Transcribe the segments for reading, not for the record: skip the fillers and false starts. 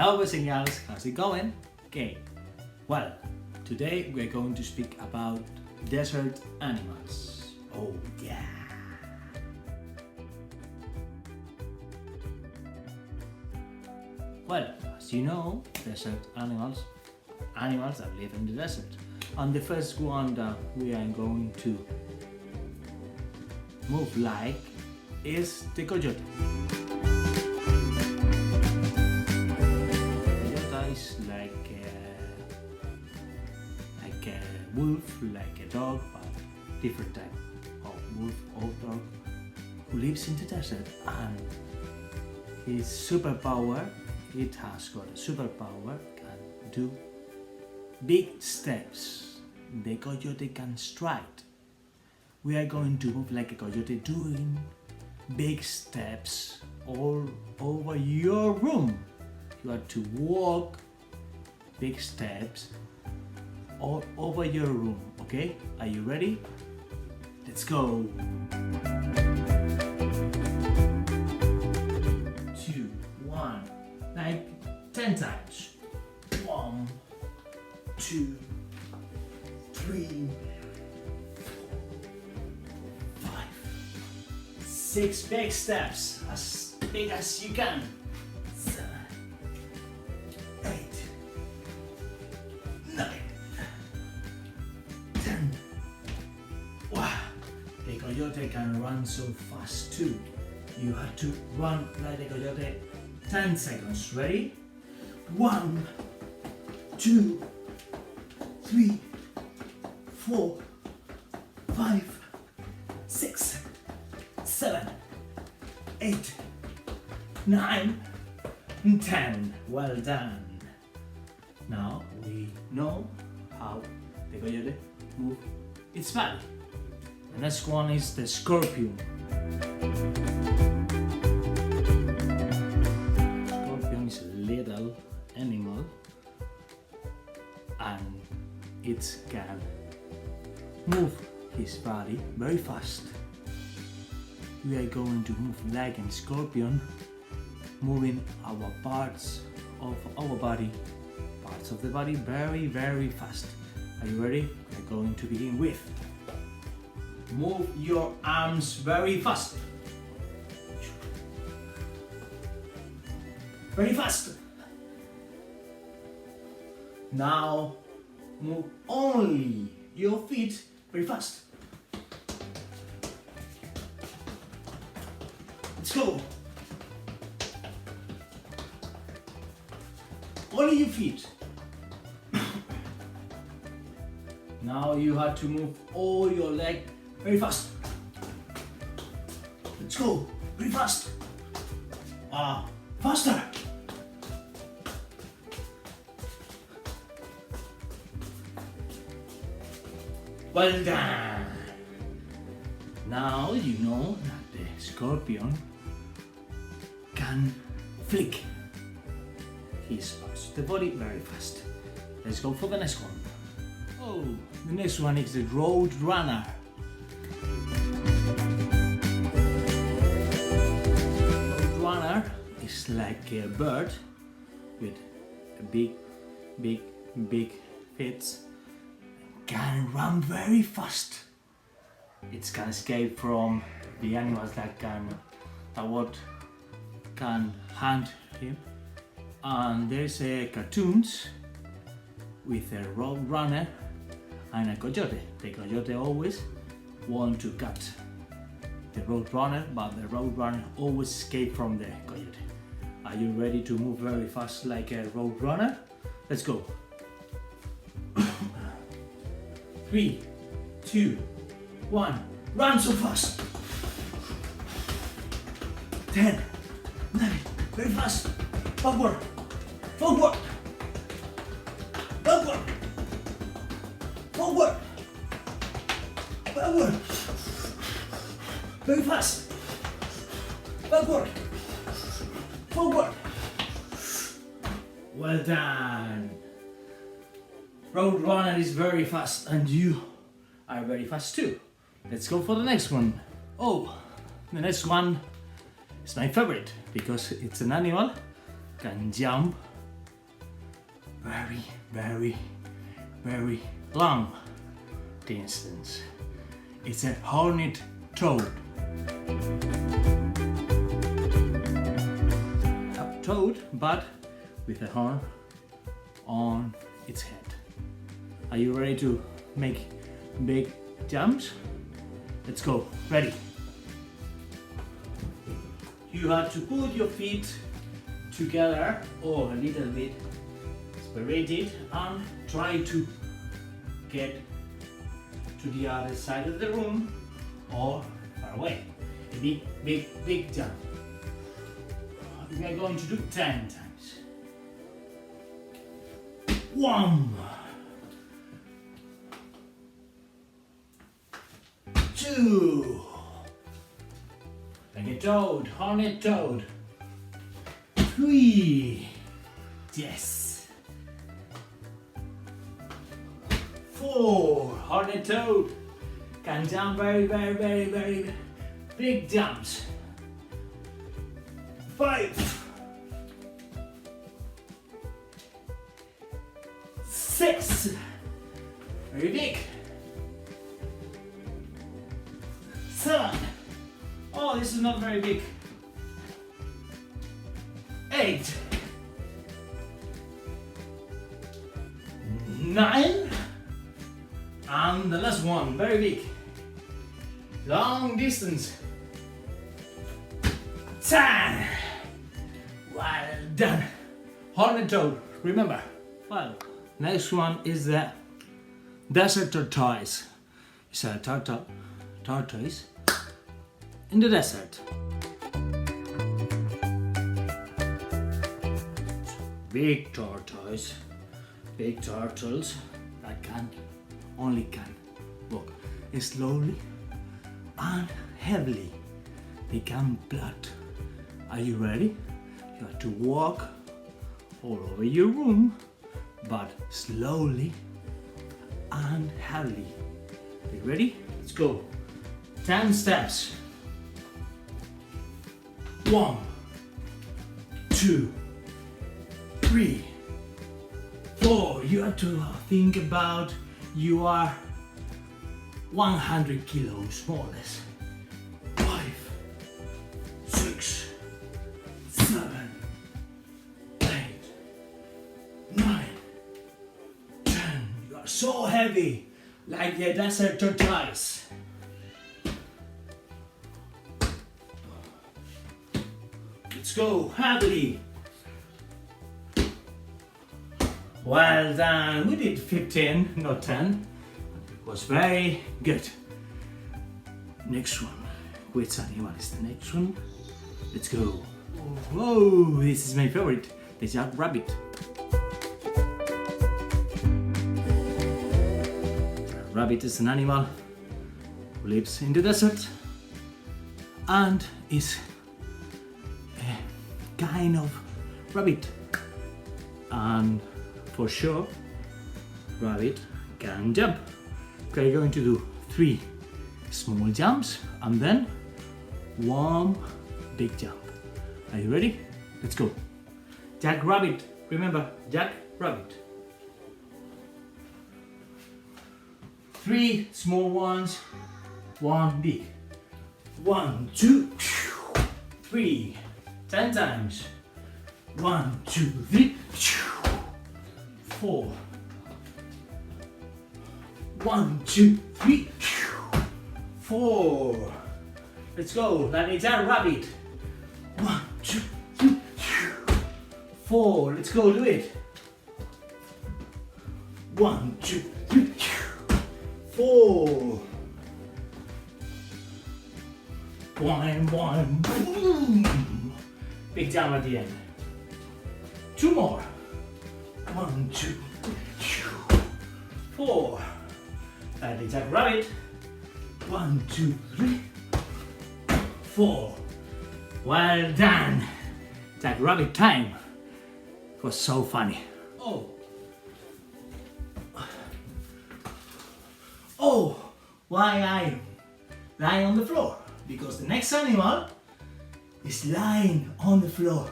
Hello boys and girls, how's it going? Okay, well, today we're going to speak about desert animals. Oh yeah! Well, as you know, desert animals that live in the desert. And the first one that we are going to move like is the coyote. Is like a wolf, like a dog, but different type of wolf or dog who lives in the desert, and his superpower, it has got a superpower, can do big steps. The coyote can stride. We are going to move like a coyote, doing big steps all over your room. You have to walk big steps all over your room, okay? Are you ready? Let's go! 2, 1, like 10 times. 1, 2, 3, 4, 5, 6 big steps, as big as you can. 7, 8, 9, 10. Wow, the coyote can run so fast too. You have to run like the coyote 10 seconds. Ready? 1, 2, 3, 4, 5, 6, 7, 8, 9, 10. Well done. Now we know how the coyote moves its body. The next one is the scorpion. Scorpion is a little animal and it can move his body very fast. We are going to move like a scorpion, moving our parts of our body, parts of the body very, very fast. Are you ready? We're going to begin with move your arms very fast. Very fast. Now move only your feet very fast. Let's go. Only your feet. Now you have to move all your leg very fast. Let's go. Very fast. Faster. Well done. Now you know that the scorpion can flick his parts of the body very fast. Let's go for the next one. Oh, the next one is the road runner. Road runner is like a bird with a big feet. Can run very fast. It can escape from the animals that can hunt him. And there's a cartoons with a road runner and a coyote. The coyote always want to cut the road runner, but the road runner always escape from the coyote. Are you ready to move very fast like a road runner? Let's go. 3, 2, 1, run so fast. 10, 9, very fast. Backward, forward, backward, forward, backward. Very fast. Backward, forward. Well done. Road runner is very fast and you are very fast too. Let's go for the next one. Oh, the next one is my favorite because it's an animal, can jump very, very, very long distance. It's a horned toad. A toad, but with a horn on its head. Are you ready to make big jumps? Let's go. Ready? You have to put your feet together or a little bit separated and try to get to the other side of the room or far away. A big, big, big jump. We are going to do 10 times. 1, 2, like a toad, horned toad. 3, yes. 4, horned toad can jump very, very, very, very big jumps. 5, 6, very big. 7, oh, this is not very big. 8, 9, and the last one, very big. Long distance. 10. Well done. Horned toad, remember. Well, next one is the desert tortoise. It's a tortoise in the desert. Big tortoise, big turtles that only can walk slowly and heavily. They can blood. Are you ready? You have to walk all over your room, but slowly and heavily. Are you ready? Let's go. 10 steps. 1, 2, 3, 4. You have to think about you are 100 kilos more or less. 5, 6, 7, 8, 9, 10. You are so heavy, like the desert tortoise. Let's go heavily. Well done. We did 15, not 10. It was very good. Next one. Which animal is the next one? Let's go. Whoa, this is my favorite. The jackrabbit. A rabbit is an animal who lives in the desert and is a kind of rabbit. And for sure, rabbit can jump. We're going to do 3 small jumps and then 1 big jump. Are you ready? Let's go. Jackrabbit. Remember, jackrabbit. 3 small ones, 1 big. 1, 2, 3. 10 times. 1, 2, 3. 4. 1, 2, 3. 4. Let's go. Like a jackrabbit. 1, 2, 3. 4. Let's go. Do it. 1, 2, 3. 4. 1, boom. Big jump at the end. 2 more. 1, 2, 3. 4. Like the jackrabbit. 1, 2, 3. 4. Well done. Jackrabbit time. It was so funny. Oh, why I lie on the floor? Because the next animal is lying on the floor.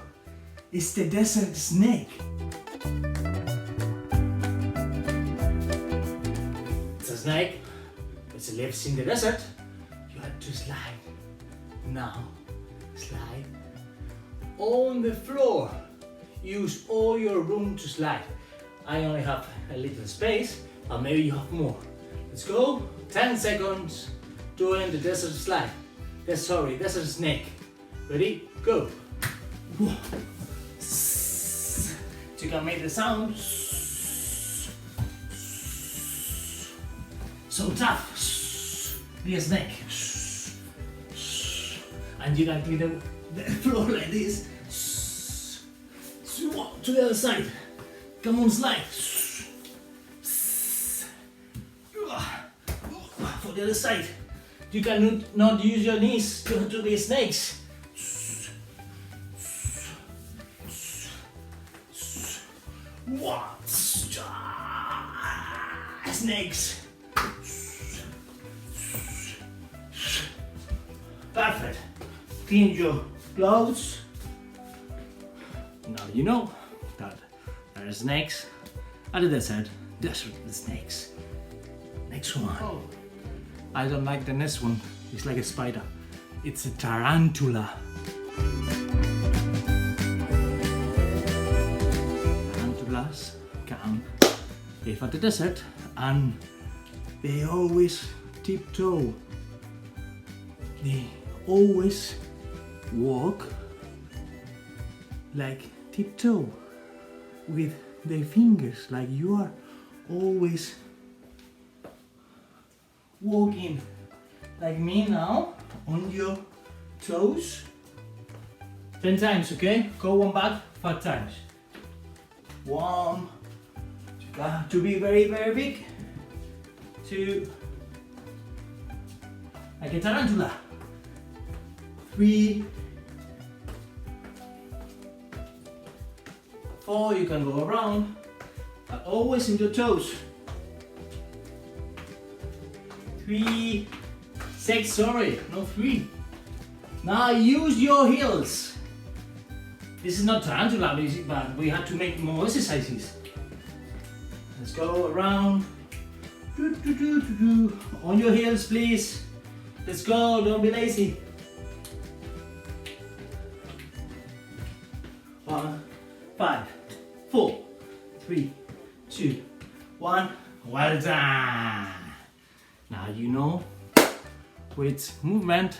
It's the desert snake. snake which lives in the desert, you have to slide. Now, slide on the floor. Use all your room to slide. I only have a little space, but maybe you have more. Let's go. 10 seconds doing the desert slide. Desert snake. Ready? Go. You can make the sound. So tough. Be a snake. And you can clean the floor like this. To the other side. Come on, slide. For the other side. You can not use your knees to be snakes. Snakes. Perfect. Clean your clothes. Now you know that there are snakes at the desert. Desert snakes. Next one. Oh. I don't like the next one. It's like a spider. It's a tarantula. Tarantulas can live at the desert and they always tiptoe. They always walk like tiptoe with their fingers, like you are always walking like me now on your toes. 10 times, okay? Go one back 5 times. 1, to be very, very big. 2, like a tarantula. 3, 4, you can go around, but always in your toes. 3, 6, sorry, no 3. Now use your heels. This is not tarantula music, but we have to make more exercises. Let's go around. On your heels, please. Let's go, don't be lazy. 1, 5, 4, 3, 2, 1. Well done. Now you know which movement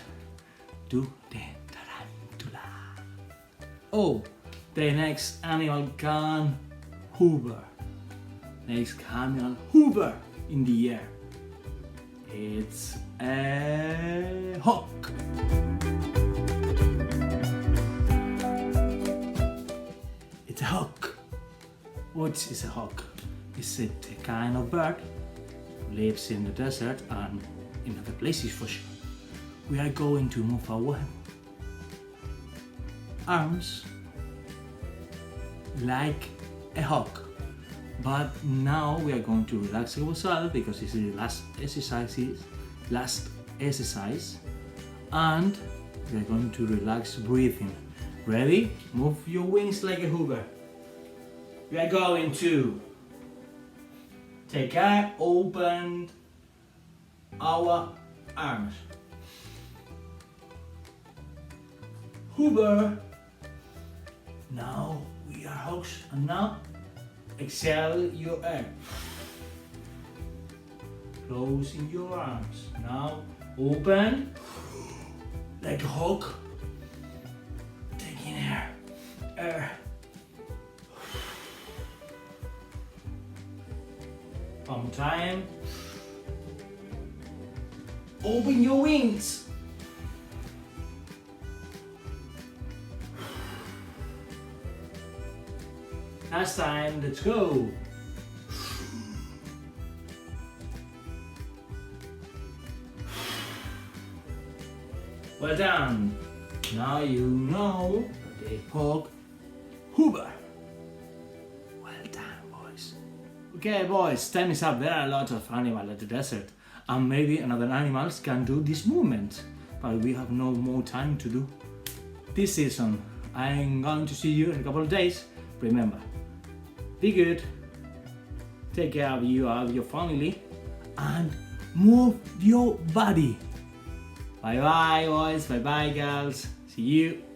do the tarantula. Oh, the next animal can hover. Next animal hover in the air. It's a hawk. It's a hawk. What is a hawk? It's a kind of bird who lives in the desert and in other places for sure. We are going to move our arms like a hawk. But now we are going to relax ourselves because this is the last exercise, and we are going to relax breathing. Ready? Move your wings like a hoover. We are going to take care, open our arms. Hoover. Now we are hawks, and now exhale your air. Closing your arms. Now open like a hawk. Taking air. One more time. Open your wings. Last time, let's go. Well done. Now you know the hawk hoover. Well done, boys. Okay, boys, time is up. There are a lot of animals at the desert, and maybe another animals can do this movement, but we have no more time to do this season. I'm going to see you in a couple of days. Remember, be good, take care of you, of your family, and move your body. Bye bye boys, bye bye girls, see you.